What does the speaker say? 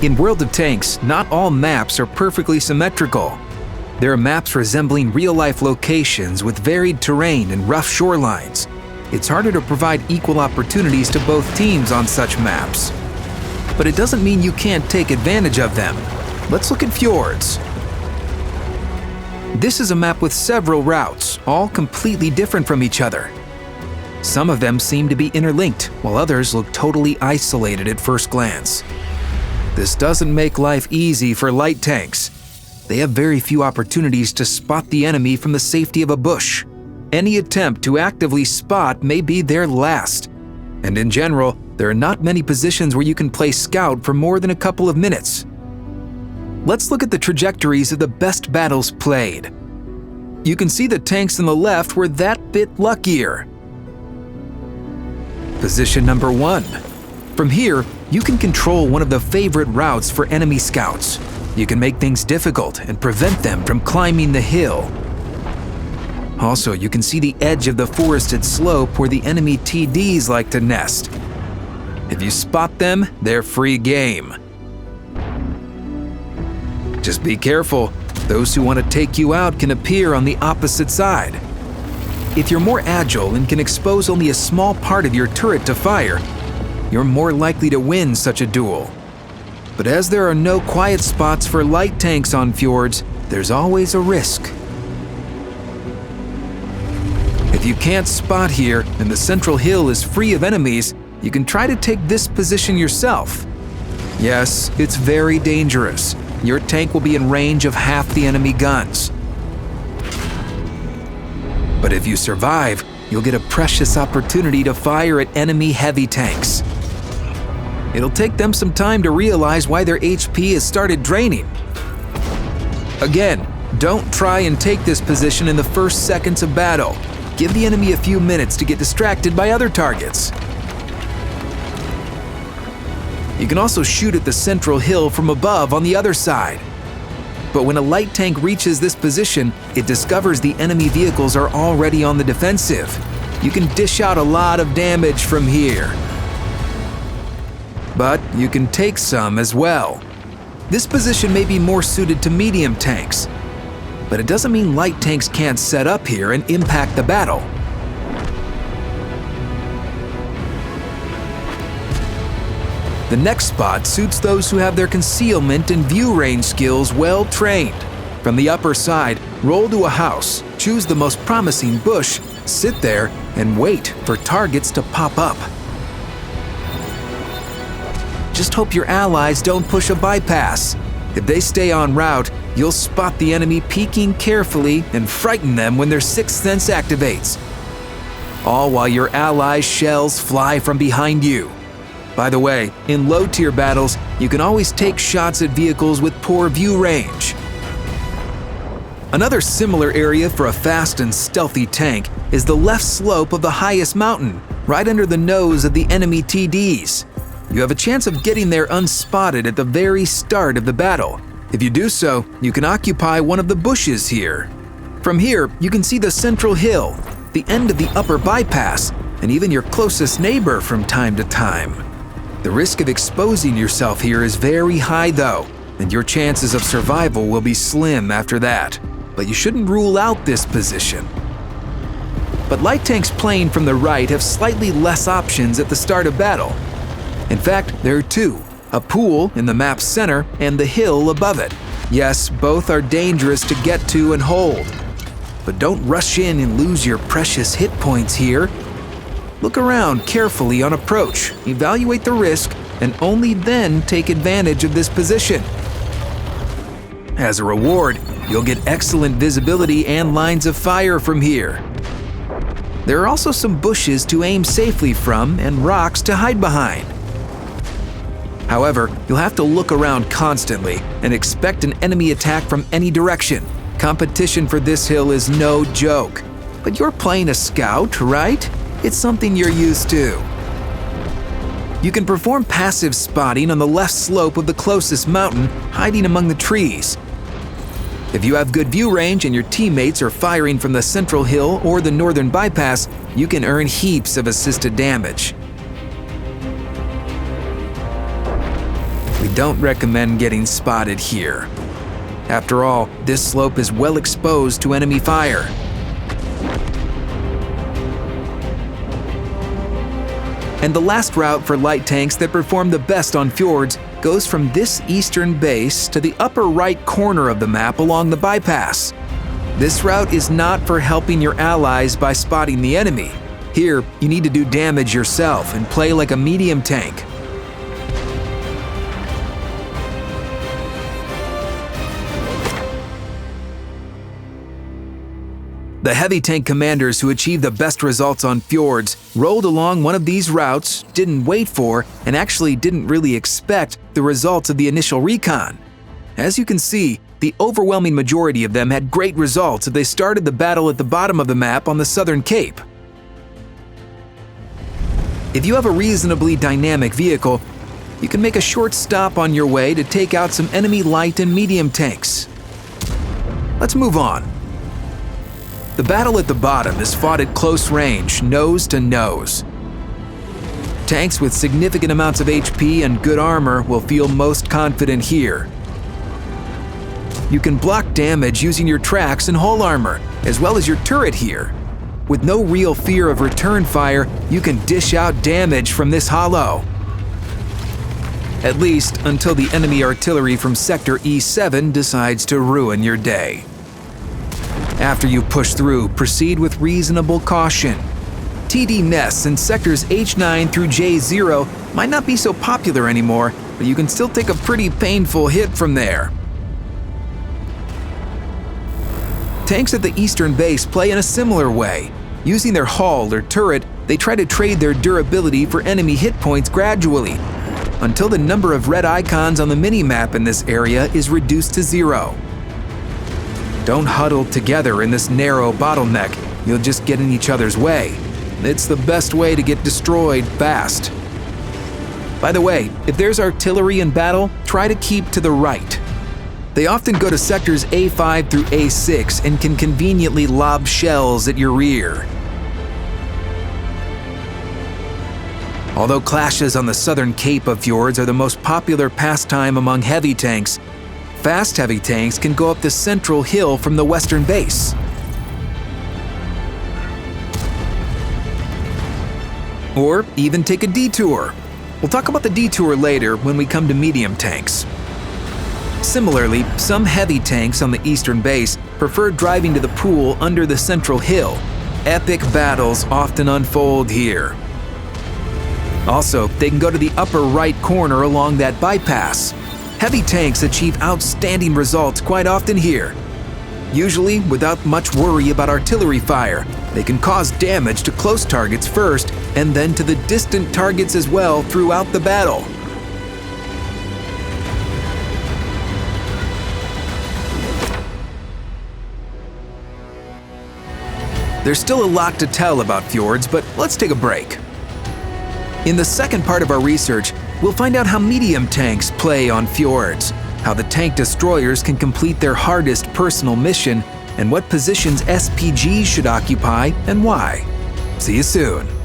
In World of Tanks, not all maps are perfectly symmetrical. There are maps resembling real-life locations with varied terrain and rough shorelines. It's harder to provide equal opportunities to both teams on such maps. But it doesn't mean you can't take advantage of them. Let's look at Fjords. This is a map with several routes, all completely different from each other. Some of them seem to be interlinked, while others look totally isolated at first glance. This doesn't make life easy for light tanks. They have very few opportunities to spot the enemy from the safety of a bush. Any attempt to actively spot may be their last. And in general, there are not many positions where you can play scout for more than a couple of minutes. Let's look at the trajectories of the best battles played. You can see the tanks on the left were that bit luckier. Position number 1. From here, you can control one of the favorite routes for enemy scouts. You can make things difficult and prevent them from climbing the hill. Also, you can see the edge of the forested slope where the enemy TDs like to nest. If you spot them, they're free game. Just be careful. Those who want to take you out can appear on the opposite side. If you're more agile and can expose only a small part of your turret to fire, you're more likely to win such a duel. But as there are no quiet spots for light tanks on Fjords, there's always a risk. If you can't spot here and the central hill is free of enemies, you can try to take this position yourself. Yes, it's very dangerous. Your tank will be in range of half the enemy guns. But if you survive, you'll get a precious opportunity to fire at enemy heavy tanks. It'll take them some time to realize why their HP has started draining. Again, don't try and take this position in the first seconds of battle. Give the enemy a few minutes to get distracted by other targets. You can also shoot at the central hill from above on the other side. But when a light tank reaches this position, it discovers the enemy vehicles are already on the defensive. You can dish out a lot of damage from here. But you can take some as well. This position may be more suited to medium tanks, but it doesn't mean light tanks can't set up here and impact the battle. The next spot suits those who have their concealment and view range skills well trained. From the upper side, roll to a house, choose the most promising bush, sit there, and wait for targets to pop up. Just hope your allies don't push a bypass. If they stay en route, you'll spot the enemy peeking carefully and frighten them when their sixth sense activates. All while your allies' shells fly from behind you. By the way, in low-tier battles, you can always take shots at vehicles with poor view range. Another similar area for a fast and stealthy tank is the left slope of the highest mountain, right under the nose of the enemy TDs. You have a chance of getting there unspotted at the very start of the battle. If you do so, you can occupy one of the bushes here. From here, you can see the central hill, the end of the upper bypass, and even your closest neighbor from time to time. The risk of exposing yourself here is very high though, and your chances of survival will be slim after that. But you shouldn't rule out this position. But light tanks playing from the right have slightly less options at the start of battle. In fact, there are two, a pool in the map's center and the hill above it. Yes, both are dangerous to get to and hold. But don't rush in and lose your precious hit points here. Look around carefully on approach, evaluate the risk, and only then take advantage of this position. As a reward, you'll get excellent visibility and lines of fire from here. There are also some bushes to aim safely from and rocks to hide behind. However, you'll have to look around constantly and expect an enemy attack from any direction. Competition for this hill is no joke. But you're playing a scout, right? It's something you're used to. You can perform passive spotting on the left slope of the closest mountain, hiding among the trees. If you have good view range and your teammates are firing from the central hill or the northern bypass, you can earn heaps of assisted damage. We don't recommend getting spotted here. After all, this slope is well exposed to enemy fire. And the last route for light tanks that perform the best on fjords goes from this eastern base to the upper right corner of the map along the bypass. This route is not for helping your allies by spotting the enemy. Here, you need to do damage yourself and play like a medium tank. The heavy tank commanders who achieved the best results on fjords rolled along one of these routes, didn't wait for, and actually didn't really expect the results of the initial recon. As you can see, the overwhelming majority of them had great results if they started the battle at the bottom of the map on the southern cape. If you have a reasonably dynamic vehicle, you can make a short stop on your way to take out some enemy light and medium tanks. Let's move on. The battle at the bottom is fought at close range, nose to nose. Tanks with significant amounts of HP and good armor will feel most confident here. You can block damage using your tracks and hull armor, as well as your turret here. With no real fear of return fire, you can dish out damage from this hollow. At least until the enemy artillery from Sector E7 decides to ruin your day. After you push through, proceed with reasonable caution. TD nests in sectors H9 through J0 might not be so popular anymore, but you can still take a pretty painful hit from there. Tanks at the eastern base play in a similar way. Using their hull or turret, they try to trade their durability for enemy hit points gradually, until the number of red icons on the minimap in this area is reduced to 0. Don't huddle together in this narrow bottleneck, you'll just get in each other's way. It's the best way to get destroyed fast. By the way, if there's artillery in battle, try to keep to the right. They often go to sectors A5 through A6 and can conveniently lob shells at your rear. Although clashes on the southern cape of fjords are the most popular pastime among heavy tanks, fast heavy tanks can go up the central hill from the western base. Or even take a detour. We'll talk about the detour later when we come to medium tanks. Similarly, some heavy tanks on the eastern base prefer driving to the pool under the central hill. Epic battles often unfold here. Also, they can go to the upper right corner along that bypass. Heavy tanks achieve outstanding results quite often here. Usually without much worry about artillery fire, they can cause damage to close targets first and then to the distant targets as well throughout the battle. There's still a lot to tell about fjords, but let's take a break. In the second part of our research, we'll find out how medium tanks play on fjords, how the tank destroyers can complete their hardest personal mission, and what positions SPGs should occupy and why. See you soon.